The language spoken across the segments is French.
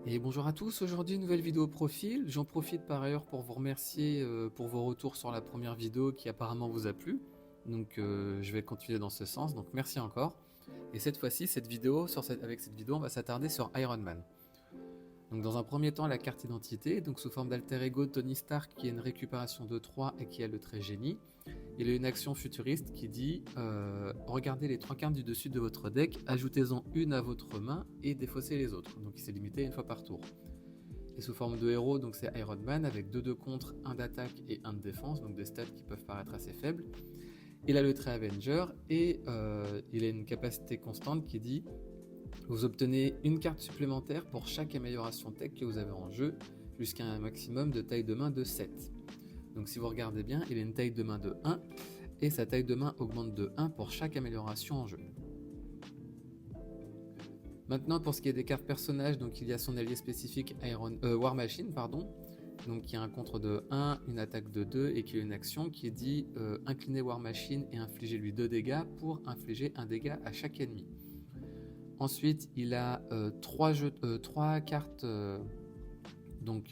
Et bonjour à tous, aujourd'hui nouvelle vidéo profil. J'en profite par ailleurs pour vous remercier pour vos retours sur la première vidéo qui apparemment vous a plu. Donc je vais continuer dans ce sens, donc merci encore. Et cette fois-ci, avec cette vidéo, on va s'attarder sur Iron Man. Donc dans un premier temps, la carte identité, donc sous forme d'alter ego de Tony Stark qui a une récupération de 3 et qui a le trait génie. Il a une action futuriste qui dit regardez les 3 cartes du dessus de votre deck, ajoutez-en une à votre main et défaussez les autres. Donc il s'est limité à une fois par tour. Et sous forme de héros, donc c'est Iron Man avec 2 de contre, 1 d'attaque et 1 de défense, donc des stats qui peuvent paraître assez faibles. Il a le trait Avenger et il a une capacité constante qui dit vous obtenez une carte supplémentaire pour chaque amélioration tech que vous avez en jeu, jusqu'à un maximum de taille de main de 7. Donc si vous regardez bien, il a une taille de main de 1 et sa taille de main augmente de 1 pour chaque amélioration en jeu. Maintenant pour ce qui est des cartes personnages, donc il y a son allié spécifique War Machine, donc qui a un contre de 1, une attaque de 2 et qui a une action qui dit incliner War Machine et infliger lui 2 dégâts pour infliger un dégât à chaque ennemi. Ensuite il a 3 cartes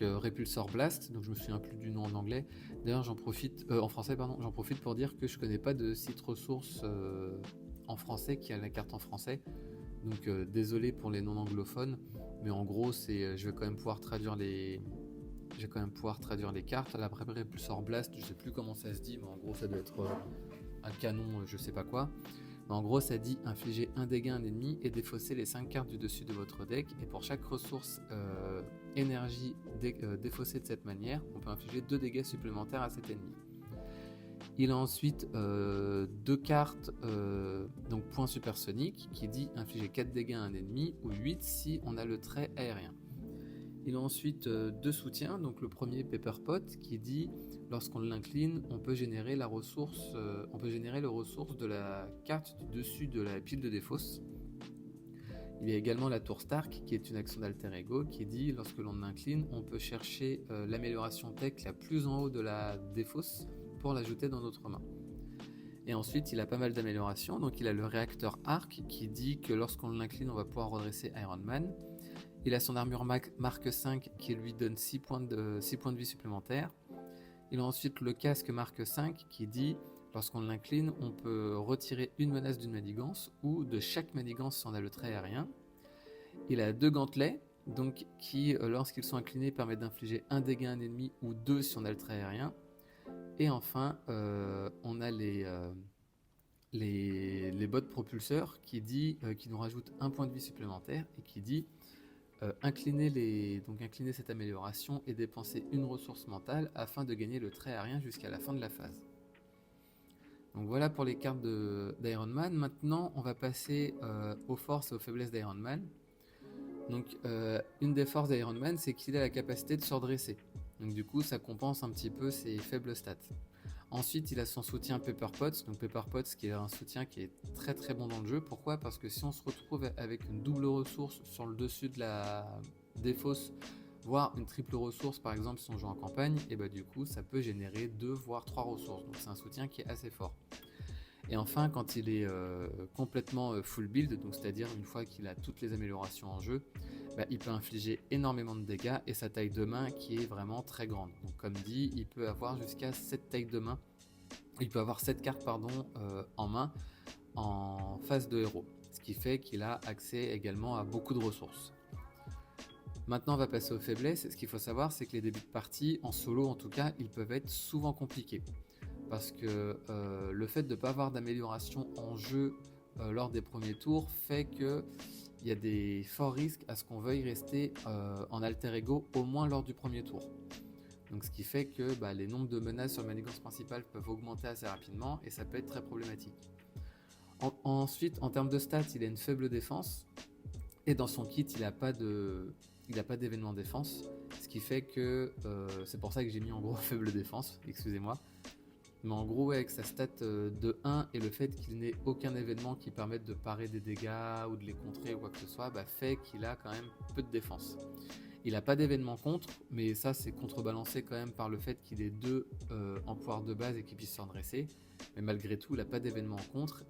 Repulsor Blast, donc je me souviens plus du nom en anglais. D'ailleurs en français j'en profite pour dire que je connais pas de site ressources en français qui a la carte en français. Donc désolé pour les non anglophones, mais en gros je vais quand même pouvoir traduire les cartes. La Repulsor Blast, je sais plus comment ça se dit, mais en gros ça doit être un canon, je sais pas quoi. Mais en gros ça dit infliger un dégât à un ennemi et défausser les 5 cartes du dessus de votre deck, et pour chaque ressource énergie défaussée de cette manière, on peut infliger 2 dégâts supplémentaires à cet ennemi. Il a ensuite 2 cartes, donc point supersonique, qui dit infliger 4 dégâts à un ennemi, ou 8 si on a le trait aérien. Il a ensuite 2 soutiens, donc le premier Pepper Pot, qui dit lorsqu'on l'incline, on peut générer le ressource de la carte du dessus de la pile de défausse. Il y a également la tour Stark, qui est une action d'alter ego, qui dit lorsque l'on incline, on peut chercher l'amélioration tech la plus en haut de la défausse pour l'ajouter dans notre main. Et ensuite il a pas mal d'améliorations, donc il a le réacteur Arc qui dit que lorsqu'on l'incline on va pouvoir redresser Iron Man. Il a son armure marque 5 qui lui donne 6 points de vie supplémentaires. Il a ensuite le casque marque 5 qui dit lorsqu'on l'incline on peut retirer une menace d'une manigance ou de chaque manigance si on a le trait aérien. Il a 2 gantelets donc qui lorsqu'ils sont inclinés permettent d'infliger un dégât à un ennemi ou 2 si on a le trait aérien. Et enfin, on a les bottes propulseurs qui nous rajoutent un point de vie supplémentaire et qui dit incliner cette amélioration et dépenser une ressource mentale afin de gagner le trait aérien jusqu'à la fin de la phase. Donc voilà pour les cartes d'Iron Man. Maintenant, on va passer aux forces et aux faiblesses d'Iron Man. Donc une des forces d'Iron Man, c'est qu'il a la capacité de se redresser. Donc du coup ça compense un petit peu ses faibles stats. Ensuite il a son soutien Pepper Potts, donc Pepper Potts qui est un soutien qui est très très bon dans le jeu. Pourquoi ? Parce que si on se retrouve avec une double ressource sur le dessus de la défausse, voire une triple ressource par exemple si on joue en campagne, et bah du coup ça peut générer 2 voire 3 ressources, donc c'est un soutien qui est assez fort. Et enfin quand il est complètement full build, donc c'est-à-dire une fois qu'il a toutes les améliorations en jeu, il peut infliger énormément de dégâts et sa taille de main qui est vraiment très grande. Donc comme dit, il peut avoir jusqu'à 7 tailles de main. Il peut avoir 7 cartes en main en phase de héros. Ce qui fait qu'il a accès également à beaucoup de ressources. Maintenant on va passer aux faiblesses. Ce qu'il faut savoir c'est que les débuts de partie, en solo en tout cas, ils peuvent être souvent compliqués. Parce que le fait de ne pas avoir d'amélioration en jeu lors des premiers tours fait que il y a des forts risques à ce qu'on veuille rester en alter ego au moins lors du premier tour. Donc ce qui fait que les nombres de menaces sur la manigance principale peuvent augmenter assez rapidement et ça peut être très problématique. Ensuite, en termes de stats, il a une faible défense et dans son kit, il n'a pas d'événement défense, ce qui fait que c'est pour ça que j'ai mis en gros faible défense, excusez-moi. Mais en gros, avec sa stat de 1 et le fait qu'il n'ait aucun événement qui permette de parer des dégâts ou de les contrer ou quoi que ce soit, fait qu'il a quand même peu de défense. Il n'a pas d'événement contre, mais ça c'est contrebalancé quand même par le fait qu'il ait 2 en pouvoir de base et qu'il puisse se redresser. Mais malgré tout, il n'a pas d'événement contre.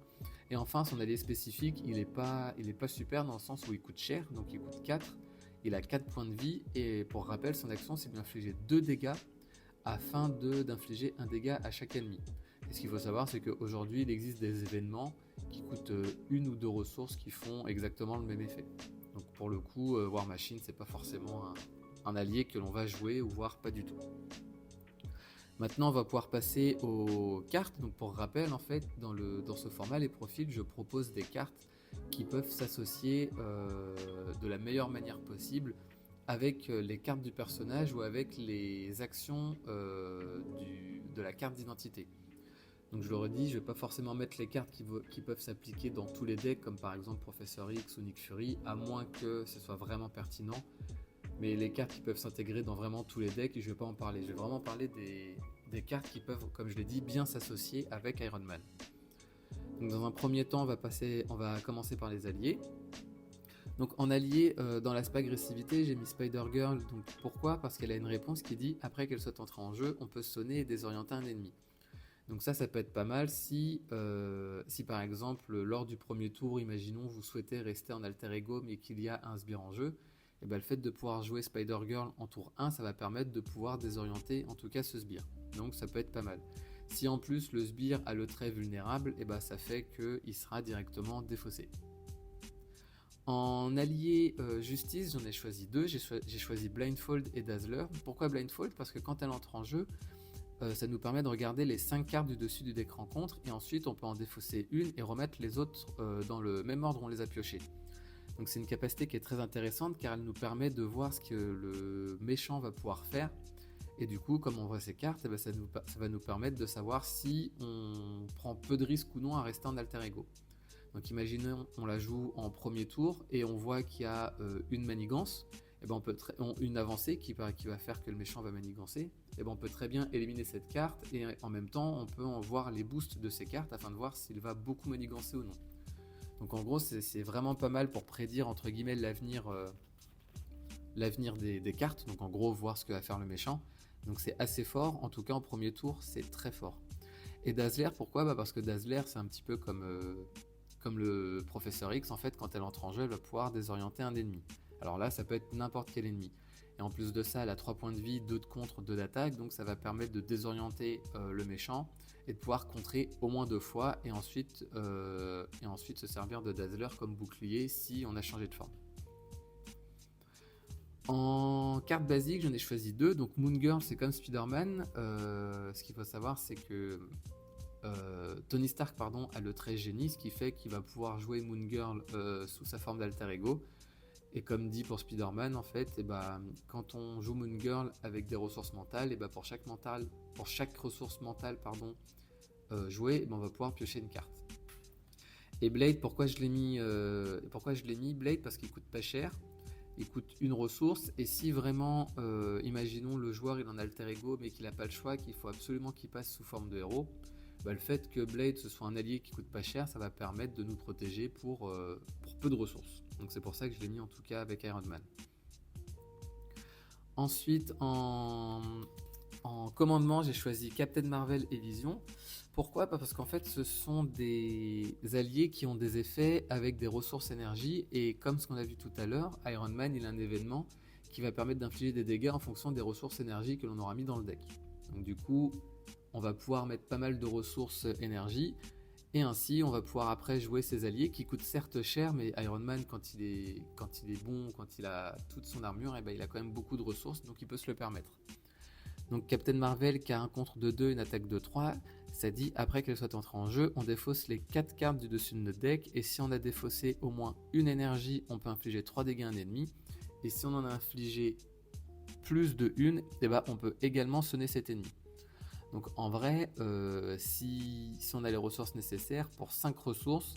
Et enfin, son allié spécifique, il est pas super dans le sens où il coûte cher, donc il coûte 4. il a 4 points de vie, et pour rappel, son action c'est d'infliger 2 dégâts afin d'infliger un dégât à chaque ennemi. Et ce qu'il faut savoir, c'est qu'aujourd'hui, il existe des événements qui coûtent une ou deux ressources qui font exactement le même effet. Donc pour le coup, War Machine, c'est pas forcément un allié que l'on va jouer, ou voire pas du tout. Maintenant, on va pouvoir passer aux cartes. Donc pour rappel, en fait, dans ce format, les profils, je propose des cartes qui peuvent s'associer de la meilleure manière possible avec les cartes du personnage ou avec les actions de la carte d'identité. Donc je le redis, je ne vais pas forcément mettre les cartes qui peuvent s'appliquer dans tous les decks, comme par exemple Professeur X ou Nick Fury, à moins que ce soit vraiment pertinent. Mais les cartes qui peuvent s'intégrer dans vraiment tous les decks, je ne vais pas en parler. Je vais vraiment parler des cartes qui peuvent, comme je l'ai dit, bien s'associer avec Iron Man. Donc dans un premier temps, on va commencer par les alliés. Donc en allié, dans l'aspect agressivité, j'ai mis Spider-Girl. Donc pourquoi ? Parce qu'elle a une réponse qui dit, après qu'elle soit entrée en jeu, on peut sonner et désorienter un ennemi. Donc ça peut être pas mal si par exemple, lors du premier tour, imaginons, vous souhaitez rester en alter ego, mais qu'il y a un sbire en jeu, et ben, le fait de pouvoir jouer Spider-Girl en tour 1, ça va permettre de pouvoir désorienter en tout cas ce sbire. Donc ça peut être pas mal. Si en plus le sbire a le trait vulnérable, et ben, ça fait qu'il sera directement défaussé. En allié justice, j'en ai choisi deux. J'ai choisi Blindfold et Dazzler. Pourquoi Blindfold ? Parce que quand elle entre en jeu, ça nous permet de regarder les 5 cartes du dessus du deck rencontre, et ensuite on peut en défausser une et remettre les autres dans le même ordre où on les a piochées. Donc c'est une capacité qui est très intéressante car elle nous permet de voir ce que le méchant va pouvoir faire, et du coup comme on voit ces cartes, ça va nous permettre de savoir si on prend peu de risques ou non à rester en alter ego. Donc imaginons on la joue en premier tour et on voit qu'il y a une manigance, et ben une avancée qui va faire que le méchant va manigancer, et ben on peut très bien éliminer cette carte, et en même temps on peut en voir les boosts de ces cartes afin de voir s'il va beaucoup manigancer ou non. Donc en gros c'est vraiment pas mal pour prédire entre guillemets l'avenir des cartes, donc en gros voir ce que va faire le méchant. Donc c'est assez fort, en tout cas en premier tour c'est très fort. Et Dazzler, pourquoi ? Parce que Dazzler c'est un petit peu comme le Professeur X, en fait quand elle entre en jeu elle va pouvoir désorienter un ennemi. Alors là ça peut être n'importe quel ennemi. Et en plus de ça, elle a 3 points de vie, 2 de contre, 2 d'attaque, donc ça va permettre de désorienter le méchant et de pouvoir contrer au moins 2 fois, et ensuite se servir de Dazzler comme bouclier si on a changé de forme. En carte basique, j'en ai choisi 2, donc Moon Girl c'est comme Spider-Man. Ce qu'il faut savoir c'est que Tony Stark a le trait génie, ce qui fait qu'il va pouvoir jouer Moon Girl sous sa forme d'alter ego. Et comme dit pour Spider-Man, en fait, quand on joue Moon Girl avec des ressources mentales, pour chaque ressource mentale jouée, on va pouvoir piocher une carte. Et Blade, pourquoi je l'ai mis Blade ? Parce qu'il coûte pas cher, il coûte une ressource, et si vraiment, imaginons le joueur il est en alter ego mais qu'il n'a pas le choix, qu'il faut absolument qu'il passe sous forme de héros, le fait que Blade ce soit un allié qui coûte pas cher, ça va permettre de nous protéger pour peu de ressources. Donc c'est pour ça que je l'ai mis en tout cas avec Iron Man. Ensuite en commandement, j'ai choisi Captain Marvel et Vision. Pourquoi ? Parce qu'en fait ce sont des alliés qui ont des effets avec des ressources énergie, et comme ce qu'on a vu tout à l'heure, Iron Man il a un événement qui va permettre d'infliger des dégâts en fonction des ressources énergie que l'on aura mis dans le deck. Donc du coup on va pouvoir mettre pas mal de ressources énergie, et ainsi on va pouvoir après jouer ses alliés qui coûtent certes cher, mais Iron Man quand il est bon, quand il a toute son armure, il a quand même beaucoup de ressources, donc il peut se le permettre. Donc Captain Marvel qui a un contre de 2, une attaque de 3, ça dit après qu'elle soit entrée en jeu, on défausse les 4 cartes du dessus de notre deck, et si on a défaussé au moins une énergie, on peut infliger 3 dégâts à un ennemi, et si on en a infligé plus de une, on peut également sonner cet ennemi. Donc en vrai, si on a les ressources nécessaires, pour 5 ressources,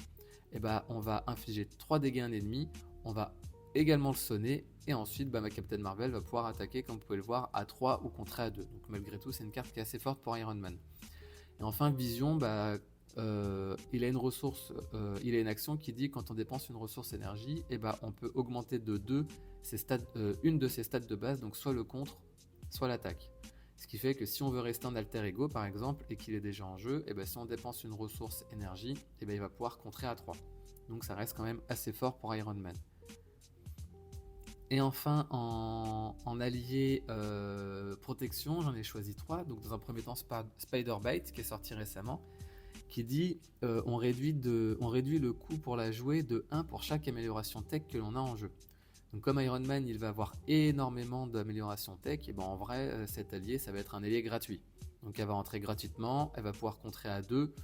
on va infliger 3 dégâts à un ennemi, on va également le sonner, et ensuite ma Captain Marvel va pouvoir attaquer, comme vous pouvez le voir, à 3 ou contrer à 2. Donc malgré tout, c'est une carte qui est assez forte pour Iron Man. Et enfin Vision, il a une ressource, il a une action qui dit quand on dépense une ressource énergie, on peut augmenter de 2 une de ses stats de base, donc soit le contre, soit l'attaque. Ce qui fait que si on veut rester en alter ego par exemple et qu'il est déjà en jeu, si on dépense une ressource énergie, il va pouvoir contrer à 3. Donc ça reste quand même assez fort pour Iron Man. Et enfin, en allié protection, j'en ai choisi 3. Donc dans un premier temps, Spider-Bite, qui est sorti récemment, qui dit on réduit le coût pour la jouer de 1 pour chaque amélioration tech que l'on a en jeu. Donc comme Iron Man, il va avoir énormément d'améliorations tech, et ben en vrai, cet allié, ça va être un allié gratuit. Donc elle va rentrer gratuitement, elle va pouvoir contrer à 2,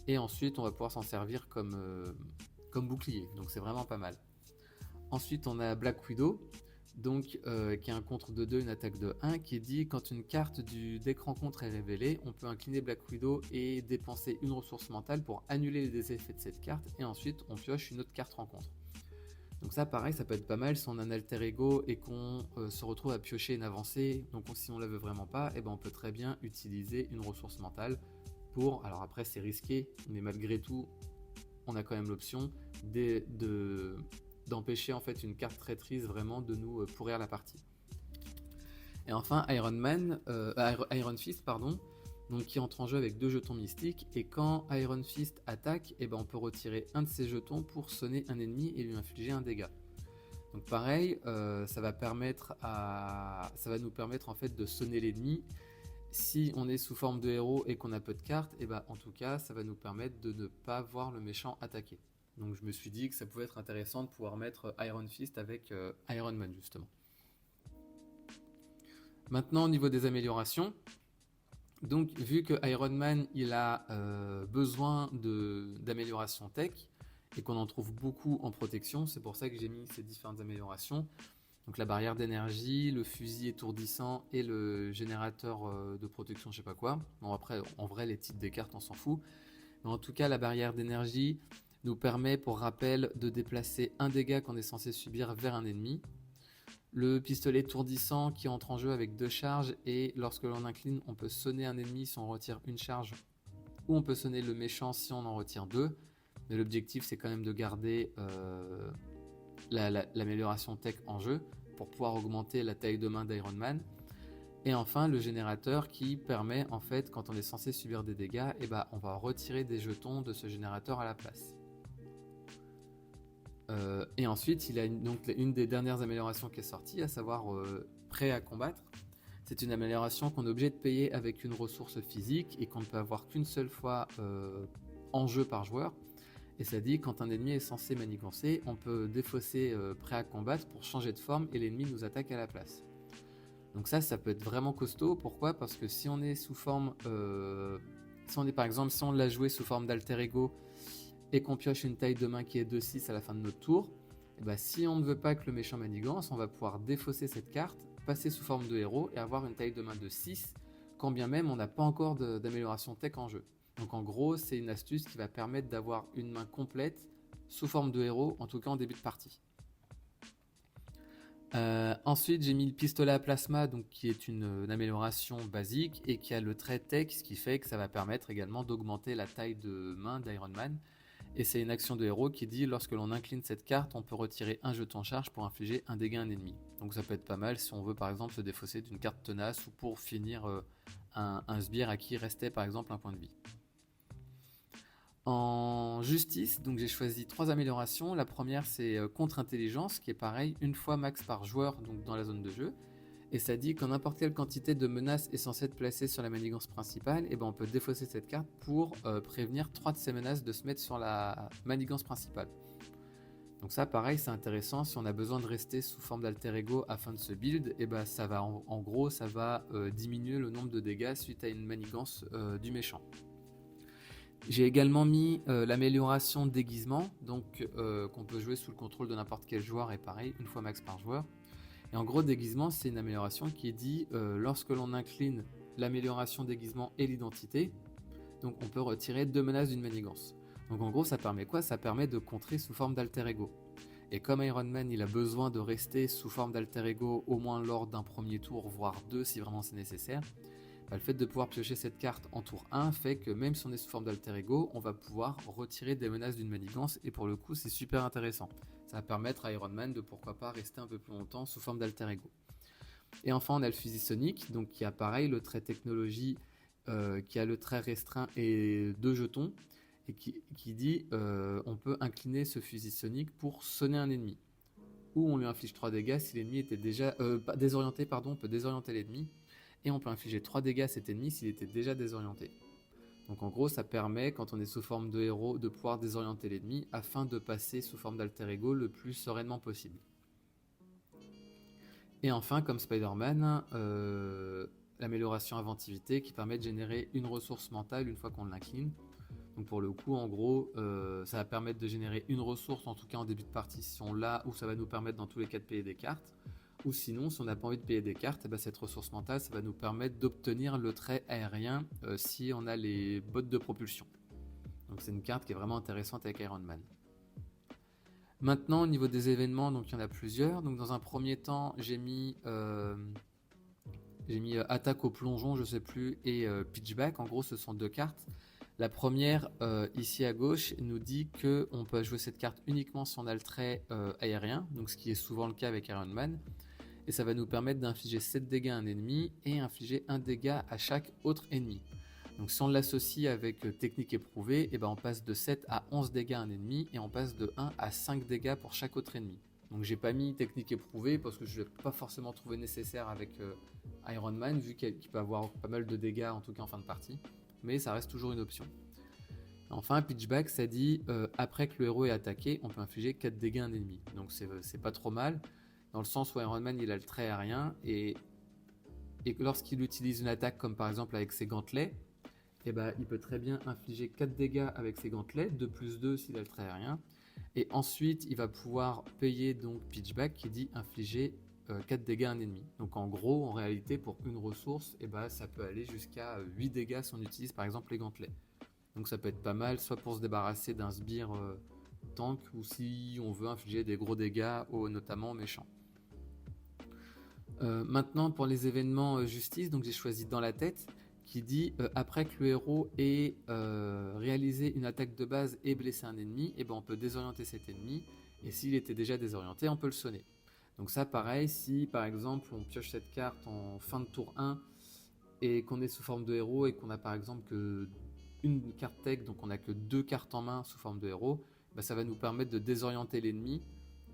et ensuite on va pouvoir s'en servir comme bouclier. Donc c'est vraiment pas mal. Ensuite, on a Black Widow, donc, qui est un contre de 2, une attaque de 1, qui dit quand une carte du deck rencontre est révélée, on peut incliner Black Widow et dépenser une ressource mentale pour annuler les effets de cette carte, et ensuite on pioche une autre carte rencontre. Donc ça pareil, ça peut être pas mal si on a un alter ego et qu'on se retrouve à piocher une avancée, donc si on la veut vraiment pas, et ben on peut très bien utiliser une ressource mentale pour, alors après c'est risqué, mais malgré tout, on a quand même l'option d'empêcher en fait une carte traîtrise vraiment de nous pourrir la partie. Et enfin Iron Fist pardon, donc qui entre en jeu avec 2 jetons mystiques, et quand Iron Fist attaque, et ben on peut retirer un de ses jetons pour sonner un ennemi et lui infliger un dégât. Donc pareil, ça va nous permettre en fait de sonner l'ennemi. Si on est sous forme de héros et qu'on a peu de cartes, et ben en tout cas ça va nous permettre de ne pas voir le méchant attaquer. Donc je me suis dit que ça pouvait être intéressant de pouvoir mettre Iron Fist avec Iron Man justement. Maintenant au niveau des améliorations, donc vu que Iron Man il a besoin d'améliorations tech et qu'on en trouve beaucoup en protection, c'est pour ça que j'ai mis ces différentes améliorations. Donc la barrière d'énergie, le fusil étourdissant et le générateur de protection, je sais pas quoi. Bon après, en vrai, les titres des cartes, on s'en fout. Mais en tout cas, la barrière d'énergie nous permet, pour rappel, de déplacer un dégât qu'on est censé subir vers un ennemi. Le pistolet étourdissant qui entre en jeu avec 2 charges, et lorsque l'on incline, on peut sonner un ennemi si on retire une charge, ou on peut sonner le méchant si on en retire 2. Mais l'objectif, c'est quand même de garder l'amélioration tech en jeu pour pouvoir augmenter la taille de main d'Iron Man. Et enfin le générateur qui permet en fait, quand on est censé subir des dégâts, et ben on va retirer des jetons de ce générateur à la place. Et ensuite il a donc une des dernières améliorations qui est sortie, à savoir prêt à combattre. C'est une amélioration qu'on est obligé de payer avec une ressource physique et qu'on ne peut avoir qu'une seule fois en jeu par joueur. Et ça dit, quand un ennemi est censé manigancer, on peut défausser prêt à combattre pour changer de forme et l'ennemi nous attaque à la place. Donc ça peut être vraiment costaud. Pourquoi ? Parce que si on est sous forme... si on est par exemple, si on l'a joué sous forme d'alter ego et qu'on pioche une taille de main qui est de 6 à la fin de notre tour, et bah, si on ne veut pas que le méchant manigance, on va pouvoir défausser cette carte, passer sous forme de héros et avoir une taille de main de 6, quand bien même on n'a pas encore d'amélioration tech en jeu. Donc en gros, c'est une astuce qui va permettre d'avoir une main complète sous forme de héros, en tout cas en début de partie. Ensuite, j'ai mis le pistolet à plasma, donc qui est une amélioration basique et qui a le trait tech, ce qui fait que ça va permettre également d'augmenter la taille de main d'Iron Man. Et c'est une action de héros qui dit lorsque l'on incline cette carte, on peut retirer un jeton charge pour infliger un dégât à un ennemi. Donc ça peut être pas mal si on veut par exemple se défausser d'une carte tenace ou pour finir un sbire à qui restait par exemple un point de vie. En justice, donc j'ai choisi 3 améliorations. La première, c'est contre-intelligence, qui est pareil, une fois max par joueur, donc dans la zone de jeu. Et ça dit qu'en n'importe quelle quantité de menaces est censée être placée sur la manigance principale, et ben on peut défausser cette carte pour prévenir 3 de ces menaces de se mettre sur la manigance principale. Donc ça, pareil, c'est intéressant. Si on a besoin de rester sous forme d'alter ego afin de se build, et ben ça va en gros, ça va diminuer le nombre de dégâts suite à une manigance du méchant. J'ai également mis l'amélioration déguisement, donc qu'on peut jouer sous le contrôle de n'importe quel joueur, et pareil, une fois max par joueur. Et en gros, déguisement, c'est une amélioration qui dit lorsque l'on incline l'amélioration déguisement et l'identité, donc on peut retirer 2 menaces d'une manigance. Donc en gros, ça permet quoi ? Ça permet de contrer sous forme d'alter ego. Et comme Iron Man, il a besoin de rester sous forme d'alter ego au moins lors d'un premier tour, voire 2 si vraiment c'est nécessaire, le fait de pouvoir piocher cette carte en tour 1 fait que même si on est sous forme d'alter ego, on va pouvoir retirer des menaces d'une manigance, et pour le coup c'est super intéressant. Ça va permettre à Iron Man de pourquoi pas rester un peu plus longtemps sous forme d'alter ego. Et enfin on a le fusil sonique, donc qui a pareil le trait technologie, qui a le trait restreint et 2 jetons, et qui dit on peut incliner ce fusil sonique pour sonner un ennemi. ou on lui inflige 3 dégâts si l'ennemi était déjà pas désorienté, pardon, on peut désorienter l'ennemi, et on peut infliger 3 dégâts à cet ennemi s'il était déjà désorienté. Donc en gros, ça permet, quand on est sous forme de héros, de pouvoir désorienter l'ennemi afin de passer sous forme d'alter ego le plus sereinement possible. Et enfin, comme Spider-Man, l'amélioration inventivité qui permet de générer une ressource mentale une fois qu'on l'incline. Donc pour le coup, en gros, ça va permettre de générer une ressource, en tout cas en début de partie si on l'a, ou ça va nous permettre dans tous les cas de payer des cartes. Ou sinon, si on n'a pas envie de payer des cartes, et ben cette ressource mentale, ça va nous permettre d'obtenir le trait aérien si on a les bottes de propulsion. Donc c'est une carte qui est vraiment intéressante avec Iron Man. Maintenant, au niveau des événements, donc il y en a plusieurs. Donc dans un premier temps, j'ai mis attaque au plongeon, je sais plus, et pitchback. En gros, ce sont deux cartes. La première, ici à gauche, nous dit qu'on peut jouer cette carte uniquement si on a le trait aérien, donc ce qui est souvent le cas avec Iron Man. Et ça va nous permettre d'infliger 7 dégâts à un ennemi et infliger 1 dégât à chaque autre ennemi. Donc si on l'associe avec technique éprouvée, et ben on passe de 7 à 11 dégâts à un ennemi et on passe de 1 à 5 dégâts pour chaque autre ennemi. Donc j'ai pas mis technique éprouvée parce que je ne l'ai pas forcément trouvé nécessaire avec Iron Man, vu qu'il peut avoir pas mal de dégâts en tout cas en fin de partie, mais ça reste toujours une option. Enfin, pitchback, ça dit après que le héros est attaqué, on peut infliger 4 dégâts à un ennemi. Donc c'est pas trop mal, dans le sens où Iron Man il a le trait aérien et lorsqu'il utilise une attaque comme par exemple avec ses gantelets, et ben, il peut très bien infliger 4 dégâts avec ses gantelets, 2 plus 2 s'il a le trait aérien. Et ensuite, il va pouvoir payer donc pitchback qui dit infliger 4 dégâts à un ennemi. Donc en gros, en réalité, pour une ressource, et ben, ça peut aller jusqu'à 8 dégâts si on utilise par exemple les gantelets. Donc ça peut être pas mal, soit pour se débarrasser d'un sbire tank, ou si on veut infliger des gros dégâts, notamment aux méchants. Maintenant, pour les événements justice, donc j'ai choisi dans la tête, qui dit après que le héros ait réalisé une attaque de base et blessé un ennemi, et ben on peut désorienter cet ennemi, et s'il était déjà désorienté, on peut le sonner. Donc ça pareil, si par exemple on pioche cette carte en fin de tour 1 et qu'on est sous forme de héros et qu'on a par exemple que une carte tech, donc on n'a que 2 cartes en main sous forme de héros, ben ça va nous permettre de désorienter l'ennemi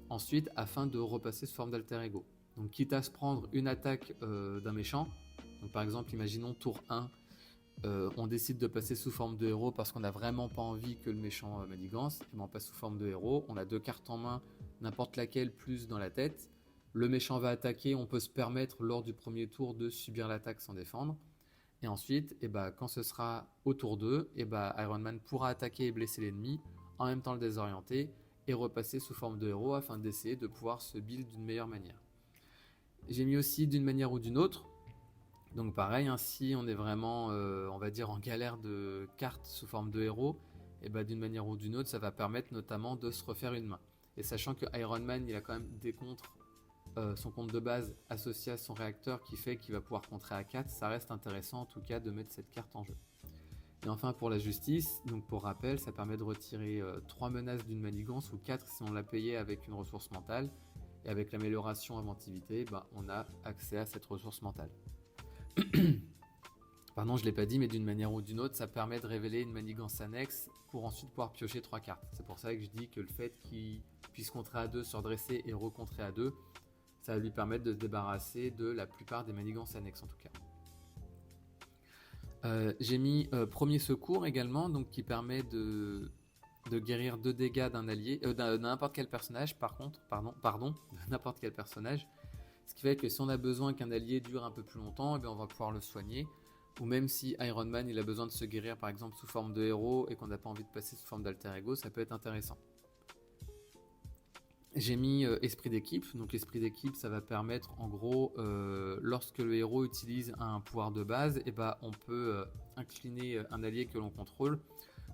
ensuite afin de repasser sous forme d'alter ego. Donc quitte à se prendre une attaque d'un méchant, donc par exemple imaginons tour 1, on décide de passer sous forme de héros parce qu'on n'a vraiment pas envie que le méchant manigance, et ben on passe sous forme de héros, on a 2 cartes en main, n'importe laquelle plus dans la tête, le méchant va attaquer, on peut se permettre lors du premier tour de subir l'attaque sans défendre, et ensuite, et ben, quand ce sera au tour 2, et ben, Iron Man pourra attaquer et blesser l'ennemi, en même temps le désorienter, et repasser sous forme de héros afin d'essayer de pouvoir se build d'une meilleure manière. J'ai mis aussi d'une manière ou d'une autre, donc pareil, hein, si on est vraiment, on va dire, en galère de cartes sous forme de héros, et ben, d'une manière ou d'une autre, ça va permettre notamment de se refaire une main. Et sachant que Iron Man, il a quand même des contres, son compte de base associé à son réacteur qui fait qu'il va pouvoir contrer à 4, ça reste intéressant en tout cas de mettre cette carte en jeu. Et enfin pour la justice, donc pour rappel, ça permet de retirer 3 menaces d'une manigance ou 4 si on l'a payé avec une ressource mentale. Et avec l'amélioration inventivité, ben, on a accès à cette ressource mentale. Pardon, je ne l'ai pas dit, mais d'une manière ou d'une autre, ça permet de révéler une manigance annexe pour ensuite pouvoir piocher 3 cartes. C'est pour ça que je dis que le fait qu'il puisse contrer à 2, se redresser et recontrer à 2, ça va lui permettre de se débarrasser de la plupart des manigances annexes en tout cas. J'ai mis premier secours également, donc qui permet de guérir 2 dégâts d'un allié, d'un n'importe quel personnage pardon, n'importe quel personnage. Ce qui fait que si on a besoin qu'un allié dure un peu plus longtemps, eh bien on va pouvoir le soigner. Ou même si Iron Man il a besoin de se guérir par exemple sous forme de héros et qu'on n'a pas envie de passer sous forme d'alter ego, ça peut être intéressant. J'ai mis esprit d'équipe, donc l'esprit d'équipe ça va permettre en gros lorsque le héros utilise un pouvoir de base, et ben, on peut incliner un allié que l'on contrôle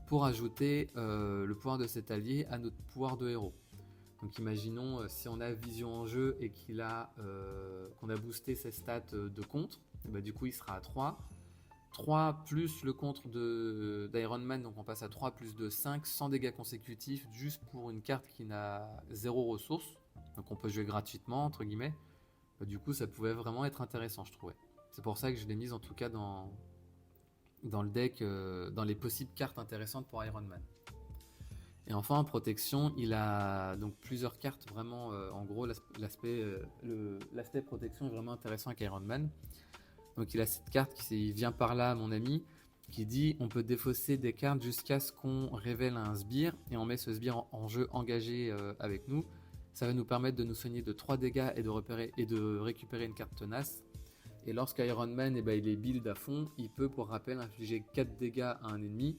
pour ajouter le pouvoir de cet allié à notre pouvoir de héros. Donc imaginons si on a vision en jeu et qu'on a boosté ses stats de contre, et ben, du coup il sera à 3. 3 plus le contre d'Iron Man, donc on passe à 3 plus 2, 5, sans dégâts consécutifs, juste pour une carte qui n'a 0 ressources, donc on peut jouer gratuitement, entre guillemets. Du coup, ça pouvait vraiment être intéressant, je trouvais. C'est pour ça que je l'ai mise en tout cas dans le deck, dans les possibles cartes intéressantes pour Iron Man. Et enfin, en protection, il a donc plusieurs cartes vraiment. En gros, l'aspect protection est vraiment intéressant avec Iron Man. Donc, il a cette carte qui vient par là, mon ami, qui dit on peut défausser des cartes jusqu'à ce qu'on révèle un sbire et on met ce sbire en jeu engagé avec nous. Ça va nous permettre de nous soigner de 3 dégâts et de récupérer une carte tenace. Et lorsqu'Iron Man il est build à fond, il peut pour rappel infliger 4 dégâts à un ennemi,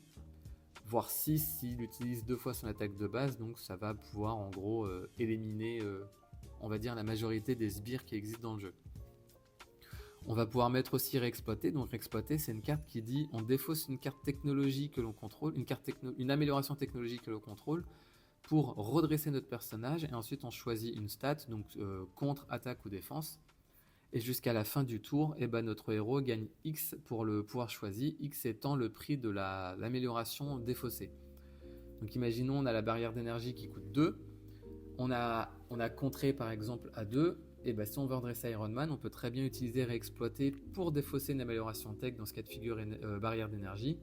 voire 6 s'il utilise 2 fois son attaque de base. Donc ça va pouvoir en gros éliminer on va dire la majorité des sbires qui existent dans le jeu. On va pouvoir mettre aussi réexploiter. Donc réexploiter, c'est une carte qui dit on défausse une carte technologie que l'on contrôle, une amélioration technologique que l'on contrôle pour redresser notre personnage, et ensuite on choisit une stat, donc contre, attaque ou défense. Et jusqu'à la fin du tour, notre héros gagne X pour le pouvoir choisi, X étant le prix de l'amélioration défaussée. Donc imaginons on a la barrière d'énergie qui coûte 2, on a contré par exemple à 2, et si on veut redresser Iron Man, on peut très bien utiliser réexploiter pour défausser une amélioration tech dans ce cas de figure barrière d'énergie.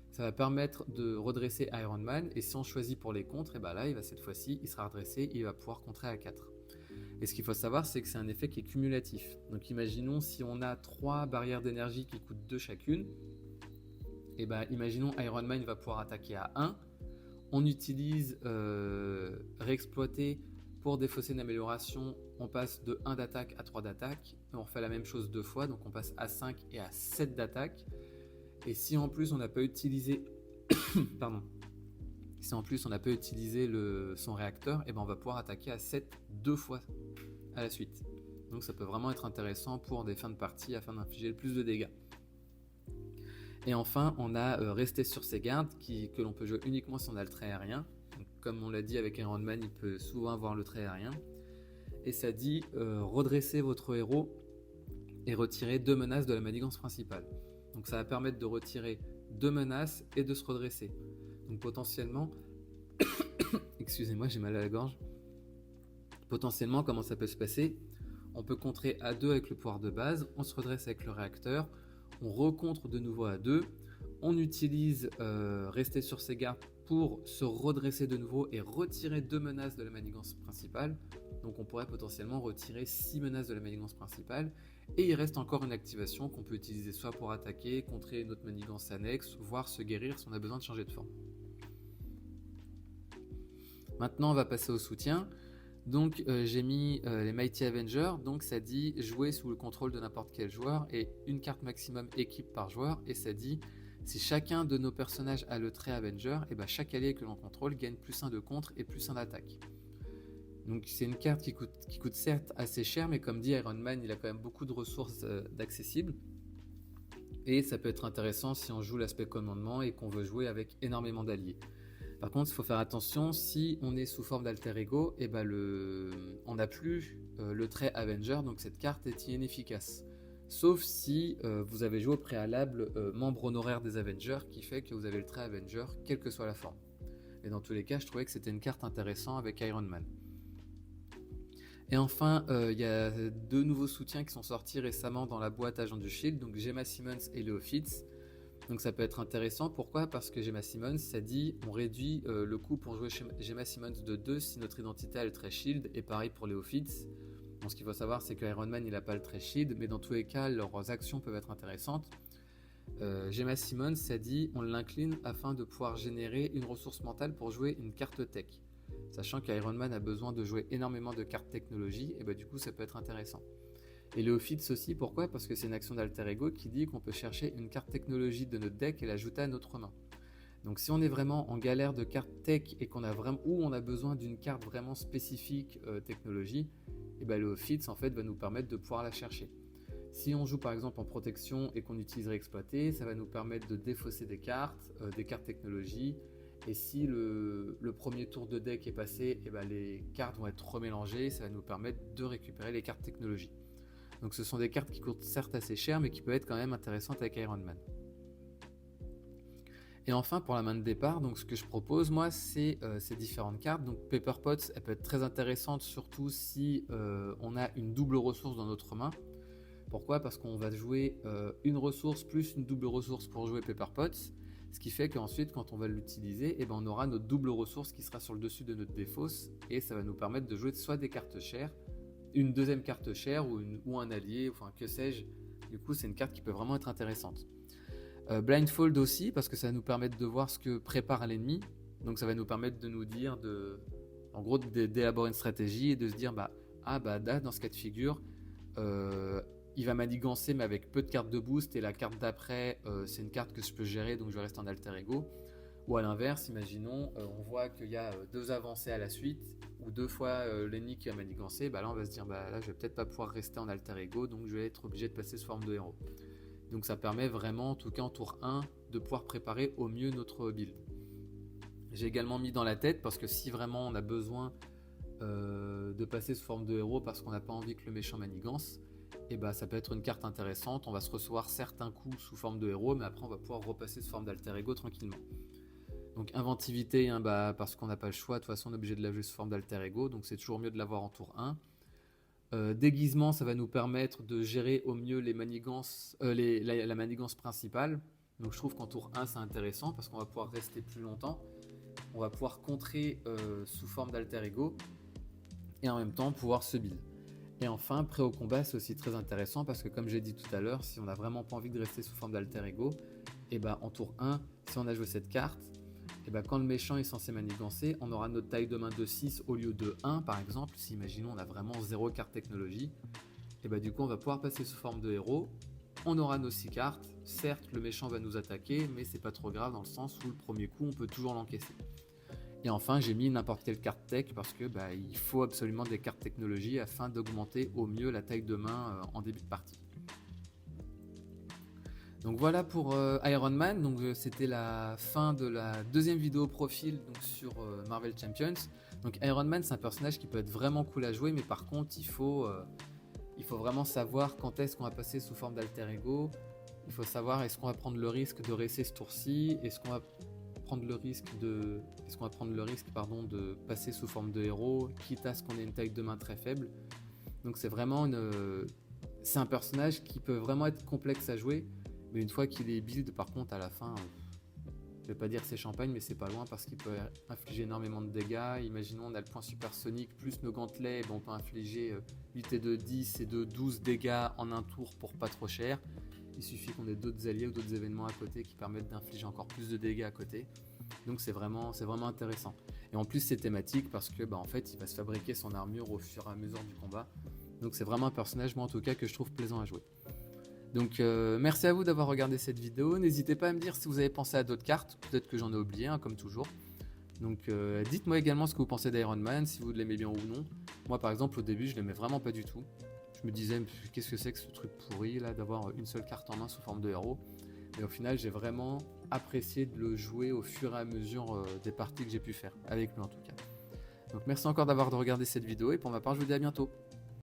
Ça va permettre de redresser Iron Man, et si on choisit pour les contres, là cette fois-ci il sera redressé, il va pouvoir contrer à 4. Et ce qu'il faut savoir, c'est que c'est un effet qui est cumulatif. Donc imaginons si on a 3 barrières d'énergie qui coûtent 2 chacune, imaginons Iron Man va pouvoir attaquer à 1, on utilise réexploiter pour défausser une amélioration, on passe de 1 d'attaque à 3 d'attaque, et on fait la même chose 2 fois, donc on passe à 5 et à 7 d'attaque. Et si en plus on n'a pas utilisé son réacteur, on va pouvoir attaquer à 7 2 fois à la suite. Donc ça peut vraiment être intéressant pour des fins de partie afin d'infliger le plus de dégâts. Et enfin, on a resté sur ses gardes que l'on peut jouer uniquement si on a le trait aérien. Donc, comme on l'a dit avec Iron Man, il peut souvent avoir le trait aérien. Et ça dit redresser votre héros et retirer 2 menaces de la manigance principale. Donc ça va permettre de retirer 2 menaces et de se redresser. Donc potentiellement, excusez-moi, j'ai mal à la gorge. Potentiellement, comment ça peut se passer? On peut contrer à 2 avec le pouvoir de base, on se redresse avec le réacteur, on recontre de nouveau à 2, on utilise rester sur ses gardes pour se redresser de nouveau et retirer 2 menaces de la manigance principale. Donc on pourrait potentiellement retirer 6 menaces de la manigance principale, et il reste encore une activation qu'on peut utiliser soit pour attaquer, contrer une autre manigance annexe, voire se guérir si on a besoin de changer de forme. Maintenant on va passer au soutien. Donc j'ai mis les Mighty Avengers, donc ça dit jouer sous le contrôle de n'importe quel joueur et une carte maximum équipe par joueur, et ça dit si chacun de nos personnages a le trait Avenger, chaque allié que l'on contrôle gagne +1 de contre et +1 d'attaque. Donc c'est une carte qui coûte certes assez cher, mais comme dit Iron Man, il a quand même beaucoup de ressources d'accessibles, et ça peut être intéressant si on joue l'aspect commandement et qu'on veut jouer avec énormément d'alliés. Par contre, il faut faire attention, si on est sous forme d'alter ego, on n'a plus le trait Avenger, donc cette carte est inefficace. Sauf si vous avez joué au préalable membre honoraire des Avengers, qui fait que vous avez le trait Avenger, quelle que soit la forme. Et dans tous les cas, je trouvais que c'était une carte intéressante avec Iron Man. Et enfin, il y a 2 nouveaux soutiens qui sont sortis récemment dans la boîte Agent du Shield, donc Gemma Simmons et Leo Fitz. Donc ça peut être intéressant, pourquoi? Parce que Gemma Simmons, ça dit on réduit le coût pour jouer Gemma Simmons de 2 si notre identité a le trait Shield, et pareil pour Leo Fitz. Donc ce qu'il faut savoir, c'est que Iron Man il n'a pas le trait Shield, mais dans tous les cas leurs actions peuvent être intéressantes. Gemma Simmons, ça dit on l'incline afin de pouvoir générer une ressource mentale pour jouer une carte tech. Sachant qu'Iron Man a besoin de jouer énormément de cartes technologie, et du coup ça peut être intéressant. Et Leo Fitz aussi, pourquoi? Parce que c'est une action d'alter ego qui dit qu'on peut chercher une carte technologie de notre deck et l'ajouter à notre main. Donc si on est vraiment en galère de cartes tech et ou on a besoin d'une carte vraiment spécifique technologie, Leo Fitz en fait va nous permettre de pouvoir la chercher. Si on joue par exemple en protection et qu'on utilise réexploiter, ça va nous permettre de défausser des cartes technologie. Et si le premier tour de deck est passé, les cartes vont être remélangées, ça va nous permettre de récupérer les cartes technologie. Donc ce sont des cartes qui coûtent certes assez cher, mais qui peuvent être quand même intéressantes avec Iron Man. Et enfin, pour la main de départ, donc ce que je propose, moi, c'est ces différentes cartes. Donc Pepper Potts, elle peut être très intéressante, surtout si on a une double ressource dans notre main. Pourquoi? Parce qu'on va jouer une ressource plus une double ressource pour jouer Pepper Potts. Ce qui fait qu'ensuite, quand on va l'utiliser, eh ben, on aura notre double ressource qui sera sur le dessus de notre défausse, et ça va nous permettre de jouer soit des cartes chères, une deuxième carte chère ou un allié, enfin que sais-je. Du coup, c'est une carte qui peut vraiment être intéressante. Blindfold aussi, parce que ça va nous permettre de voir ce que prépare l'ennemi. Donc ça va nous permettre de nous dire, en gros, d'élaborer une stratégie et de se dire, là, dans ce cas de figure, il va manigancer mais avec peu de cartes de boost, et la carte d'après, c'est une carte que je peux gérer, donc je vais rester en alter ego. Ou à l'inverse, imaginons, on voit qu'il y a deux avancées à la suite, ou deux fois l'ennemi qui va manigancer, là on va se dire, là je vais peut-être pas pouvoir rester en alter ego, donc je vais être obligé de passer sous forme de héros. Donc ça permet vraiment, en tout cas en tour 1, de pouvoir préparer au mieux notre build. J'ai également mis dans la tête, parce que si vraiment on a besoin de passer sous forme de héros parce qu'on n'a pas envie que le méchant manigance, et ça peut être une carte intéressante. On va se recevoir certains coups sous forme de héros, mais après on va pouvoir repasser sous forme d'alter ego tranquillement. Donc inventivité, parce qu'on n'a pas le choix, de toute façon on est obligé de la jouer sous forme d'alter ego, donc c'est toujours mieux de l'avoir en tour 1. Déguisement, ça va nous permettre de gérer au mieux les manigances, la manigance principale. Donc je trouve qu'en tour 1 c'est intéressant parce qu'on va pouvoir rester plus longtemps, on va pouvoir contrer sous forme d'alter ego et en même temps pouvoir se build. Et enfin, prêt au combat, c'est aussi très intéressant parce que comme j'ai dit tout à l'heure, si on n'a vraiment pas envie de rester sous forme d'alter ego, et en tour 1, si on a joué cette carte, quand le méchant est censé manigancer, on aura notre taille de main de 6 au lieu de 1 par exemple. Si imaginons on a vraiment 0 carte technologie, du coup on va pouvoir passer sous forme de héros, on aura nos 6 cartes, certes le méchant va nous attaquer, mais c'est pas trop grave dans le sens où le premier coup on peut toujours l'encaisser. Et enfin, j'ai mis n'importe quelle carte tech parce que il faut absolument des cartes technologie afin d'augmenter au mieux la taille de main en début de partie. Donc voilà pour Iron Man. Donc c'était la fin de la deuxième vidéo profil donc, sur Marvel Champions. Donc Iron Man, c'est un personnage qui peut être vraiment cool à jouer, mais par contre il faut vraiment savoir quand est-ce qu'on va passer sous forme d'alter ego. Il faut savoir est-ce qu'on va prendre le risque de rester ce tour-ci, est-ce qu'on va prendre le risque de passer sous forme de héros, quitte à ce qu'on ait une taille de main très faible. Donc c'est vraiment c'est un personnage qui peut vraiment être complexe à jouer, mais une fois qu'il est build, par contre à la fin, je vais pas dire c'est champagne, mais c'est pas loin parce qu'il peut infliger énormément de dégâts. Imaginons on a le point supersonique plus nos gantelets, on peut infliger 8 et 2, 10 et 2, 12 dégâts en un tour pour pas trop cher. Il suffit qu'on ait d'autres alliés ou d'autres événements à côté qui permettent d'infliger encore plus de dégâts à côté. Donc c'est vraiment intéressant. Et en plus c'est thématique parce que en fait il va se fabriquer son armure au fur et à mesure du combat. Donc c'est vraiment un personnage, moi en tout cas, que je trouve plaisant à jouer. Donc merci à vous d'avoir regardé cette vidéo. N'hésitez pas à me dire si vous avez pensé à d'autres cartes. Peut-être que j'en ai oublié, comme toujours. Donc dites-moi également ce que vous pensez d'Iron Man, si vous l'aimez bien ou non. Moi par exemple au début je l'aimais vraiment pas du tout. Je me disais qu'est-ce que c'est que ce truc pourri là d'avoir une seule carte en main sous forme de héros. Et au final j'ai vraiment apprécié de le jouer au fur et à mesure des parties que j'ai pu faire, avec lui en tout cas. Donc merci encore d'avoir regardé cette vidéo et pour ma part je vous dis à bientôt.